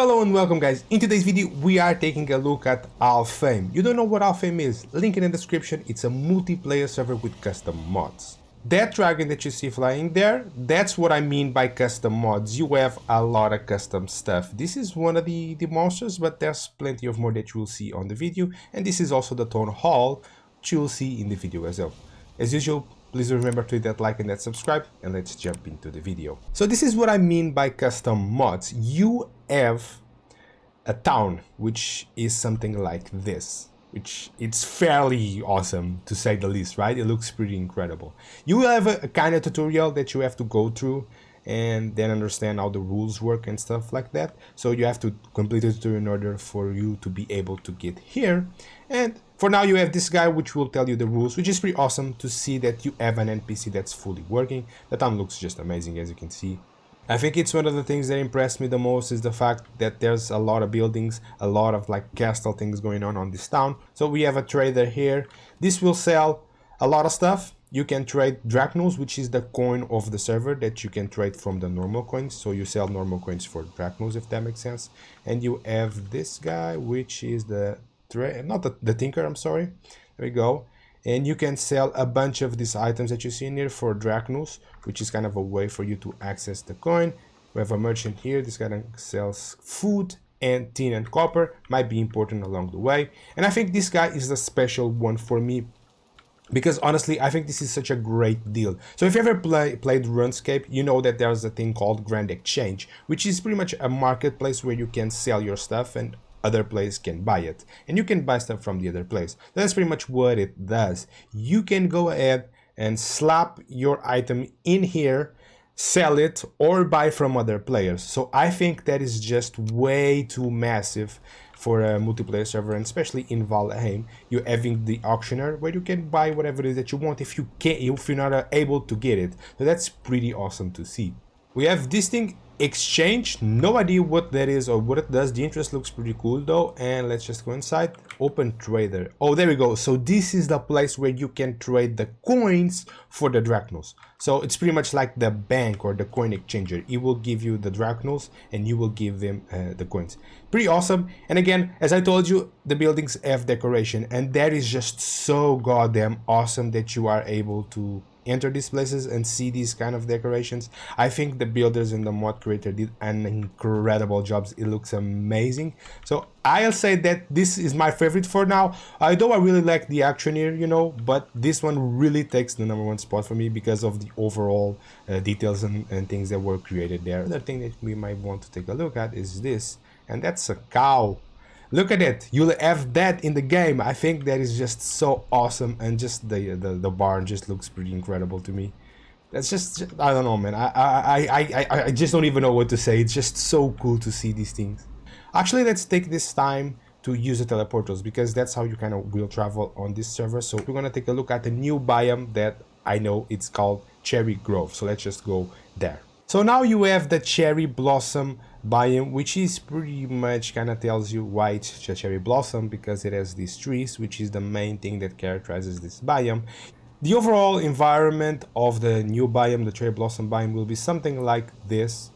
Hello and welcome guys. In today's video we are taking a look at Alfheim. You don't know what Alfheim is? Link in the description. It's a multiplayer server with custom mods. That dragon that you see flying there, that's what I mean by custom mods. You have a lot of custom stuff. This is one of the monsters, but there's plenty of more that you will see on the video. And this is also the town hall, which you will see in the video as well. As usual, please remember to hit that like and that subscribe, and let's jump into the video. So this is what I mean by custom mods. You have a town, which is something like this, which it's fairly awesome to say the least, right? It looks pretty incredible. You will have a kind of tutorial that you have to go through and then understand how the rules work and stuff like that. So you have to complete the tutorial in order for you to be able to get here. And for now you have this guy which will tell you the rules, which is pretty awesome to see that you have an NPC that's fully working. The town looks just amazing, as you can see. I think it's one of the things that impressed me the most is the fact that there's a lot of buildings, a lot of like castle things going on this town. So we have a trader here. This will sell a lot of stuff. You can trade drachnos, which is the coin of the server that you can trade from the normal coins. So you sell normal coins for drachnos, if that makes sense. And you have this guy, which is the tinker, I'm sorry. There we go. And you can sell a bunch of these items that you see in here for drachnos, which is kind of a way for you to access the coin. We have a merchant here. This guy sells food and tin and copper, might be important along the way. And I think this guy is a special one for me, because honestly I think this is such a great deal. So if you ever played RuneScape, you know that there's a thing called Grand Exchange, which is pretty much a marketplace where you can sell your stuff and other place can buy it, and you can buy stuff from the other place. That's pretty much what it does. You can go ahead and slap your item in here, sell it, or buy from other players. So I think that is just way too massive for a multiplayer server, and especially in Valheim. You're having the auctioneer where you can buy whatever it is that you want if you're not able to get it. So that's pretty awesome to see. We have this thing, exchange. No idea what that is or what it does. The interest looks pretty cool though, and let's just go inside. Open trader. Oh, there we go. So this is the place where you can trade the coins for the drachnos. So it's pretty much like the bank or the coin exchanger. It will give you the drachnos and you will give them the coins. Pretty awesome. And again, as I told you, the buildings have decoration, and that is just so goddamn awesome that you are able to enter these places and see these kind of decorations. I think the builders and the mod creator did an incredible job. It looks amazing. So I'll say that this is my favorite for now. Although I really like the auctioneer, you know, but this one really takes the #1 spot for me because of the overall details and things that were created there. Another thing that we might want to take a look at is this, and that's a cow. Look at it. You'll have that in the game. I think that is just so awesome, and just the barn just looks pretty incredible to me. That's just I don't know, man. I just don't even know what to say. It's just so cool to see these things. Actually, let's take this time to use the teleporters, because that's how you kind of will travel on this server. So we're gonna take a look at the new biome that I know. It's called Cherry Grove. So let's just go there. So now you have the cherry blossom biome, which is pretty much kind of tells you why it's a cherry blossom, because it has these trees, which is the main thing that characterizes this biome. The overall environment of the new biome, the cherry blossom biome, will be something like this,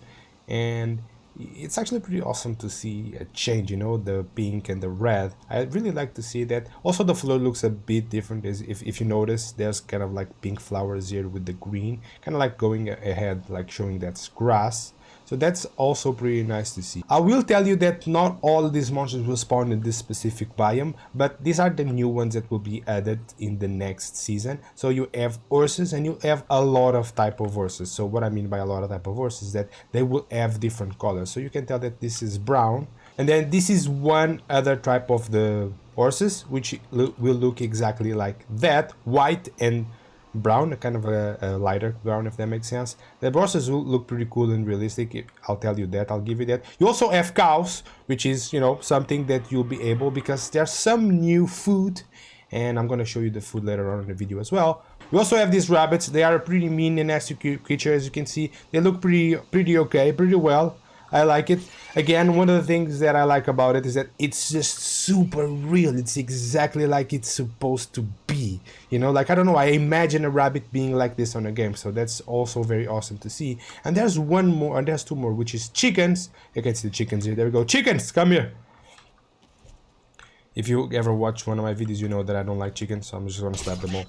and it's actually pretty awesome to see a change, you know, the pink and the red. I really like to see that. Also the floor looks a bit different. If you notice, there's kind of like pink flowers here with the green, kind of like going ahead, like showing that's grass. So that's also pretty nice to see. I will tell you that not all these monsters will spawn in this specific biome, but these are the new ones that will be added in the next season. So you have horses, and you have a lot of type of horses. So what I mean by a lot of type of horses is that they will have different colors. So you can tell that this is brown, and then this is one other type of the horses, which will look exactly like that, white and brown, kind of a lighter brown, if that makes sense. The horses will look pretty cool and realistic. I'll tell you that. I'll give you that. You also have cows, which is, you know, something that you'll be able, because there's some new food, and I'm going to show you the food later on in the video as well. You also have these rabbits. They are a pretty mean and nasty creature, as you can see. They look pretty okay, pretty well. I like it. Again, one of the things that I like about it is that it's just super real. It's exactly like it's supposed to be. You know, like, I don't know, I imagine a rabbit being like this on a game, so that's also very awesome to see. And there's one more, and there's two more, which is chickens. You can see the chickens here. There we go. Chickens, come here. If you ever watch one of my videos, you know that I don't like chickens, so I'm just gonna slap them all.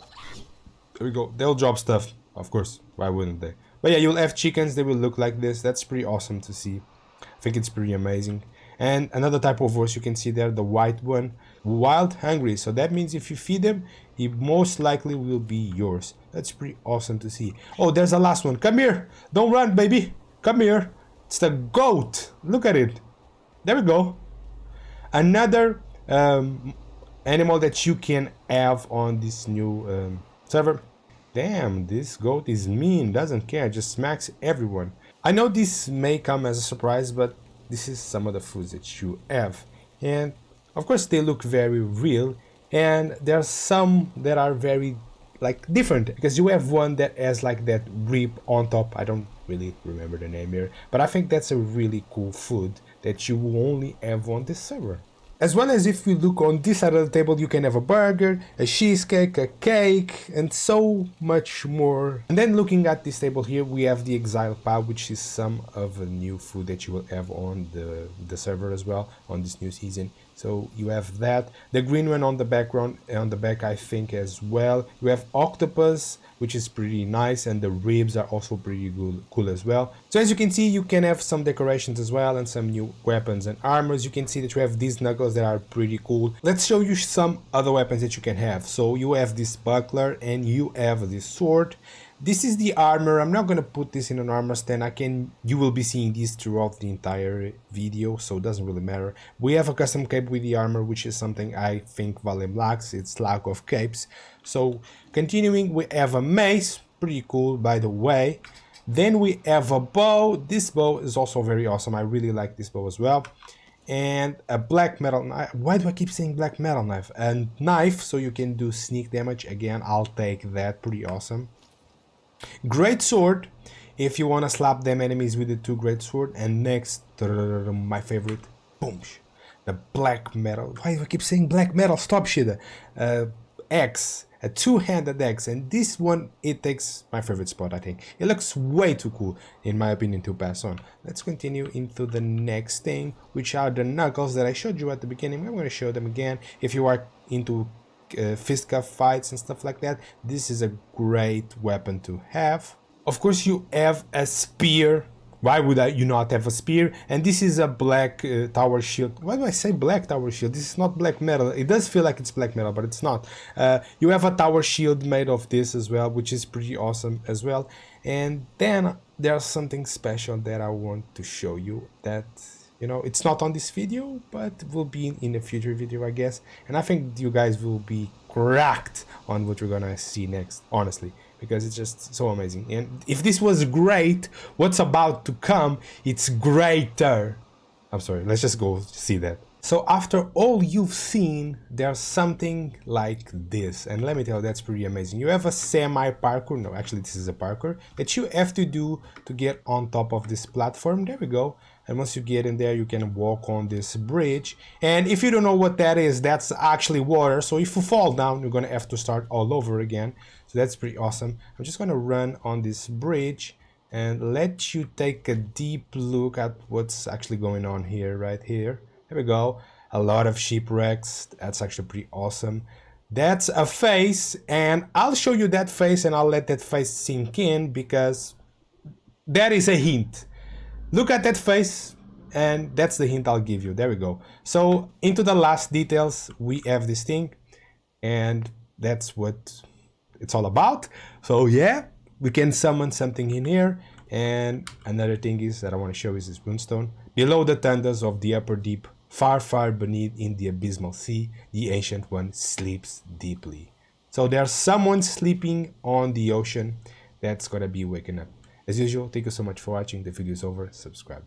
There we go. They'll drop stuff, of course. Why wouldn't they? But yeah, you'll have chickens. They will look like this. That's pretty awesome to see. I think it's pretty amazing. And another type of horse you can see there, the white one, wild hungry. So that means if you feed them, he most likely will be yours. That's pretty awesome to see. Oh, there's the last one. Come here. Don't run, baby. Come here. It's the goat. Look at it. There we go. Another animal that you can have on this new server. Damn, this goat is mean. Doesn't care. Just smacks everyone. I know this may come as a surprise, but this is some of the foods that you have, and of course they look very real, and there are some that are very like different, because you have one that has like that rib on top. I don't really remember the name here, but I think that's a really cool food that you only have on this server. As well as if you look on this side of the table, you can have a burger, a cheesecake, a cake, and so much more. And then looking at this table here, we have the exile pie, which is some of the new food that you will have on the server as well on this new season. So you have that, the green one on the background, on the back I think as well. You have octopus, which is pretty nice, and the ribs are also pretty cool as well. So as you can see, you can have some decorations as well and some new weapons and armors. You can see that you have these knuckles that are pretty cool. Let's show you some other weapons that you can have. So you have this buckler and you have this sword. This is the armor. I'm not gonna put this in an armor stand. You will be seeing this throughout the entire video, so it doesn't really matter. We have a custom cape with the armor, which is something I think Valheim lacks. It's lack of capes. So continuing, we have a mace, pretty cool by the way. Then we have a bow. This bow is also very awesome. I really like this bow as well. And a black metal knife. Why do I keep saying black metal knife? A knife, so you can do sneak damage. Again, I'll take that. Pretty awesome. Great sword, if you want to slap them enemies with the two great sword. And next, my favorite, boom, the black metal. Why do I keep saying black metal? Stop, Shieda. Axe, a two-handed axe, and this one, it takes my favorite spot. I think it looks way too cool in my opinion to pass on. Let's continue into the next thing, which are the knuckles that I showed you at the beginning. I'm going to show them again. If you are into fistcuff fights and stuff like that, this is a great weapon to have. Of course, you have a spear. Why would you not have a spear? And this is a black tower shield. Why do I say black tower shield? This is not black metal. It does feel like it's black metal, but it's not. You have a tower shield made of this as well, which is pretty awesome as well. And then there's something special that I want to show you that, you know, it's not on this video, but will be in a future video, I guess. And I think you guys will be cracked on what we're gonna see next, honestly, because it's just so amazing. And if this was great, what's about to come, it's greater. I'm sorry, let's just go see that. So after all you've seen, there's something like this, and let me tell you, that's pretty amazing. You have a semi-parkour, no, actually this is a parkour, that you have to do to get on top of this platform. There we go. And once you get in there, you can walk on this bridge. And if you don't know what that is, that's actually water. So if you fall down, you're gonna have to start all over again. So that's pretty awesome. I'm just gonna run on this bridge and let you take a deep look at what's actually going on here, right here. There we go. A lot of shipwrecks. That's actually pretty awesome. That's a face, and I'll show you that face and I'll let that face sink in, because that is a hint. Look at that face, and that's the hint I'll give you. There we go. So into the last details, we have this thing, and that's what it's all about. So yeah, we can summon something in here. And another thing is that I want to show is this runestone. Below the thunders of the upper deep, far, far beneath in the abysmal sea, the ancient one sleeps deeply. So there's someone sleeping on the ocean that's gonna be waking up. As usual, thank you so much for watching. The video is over. Subscribe.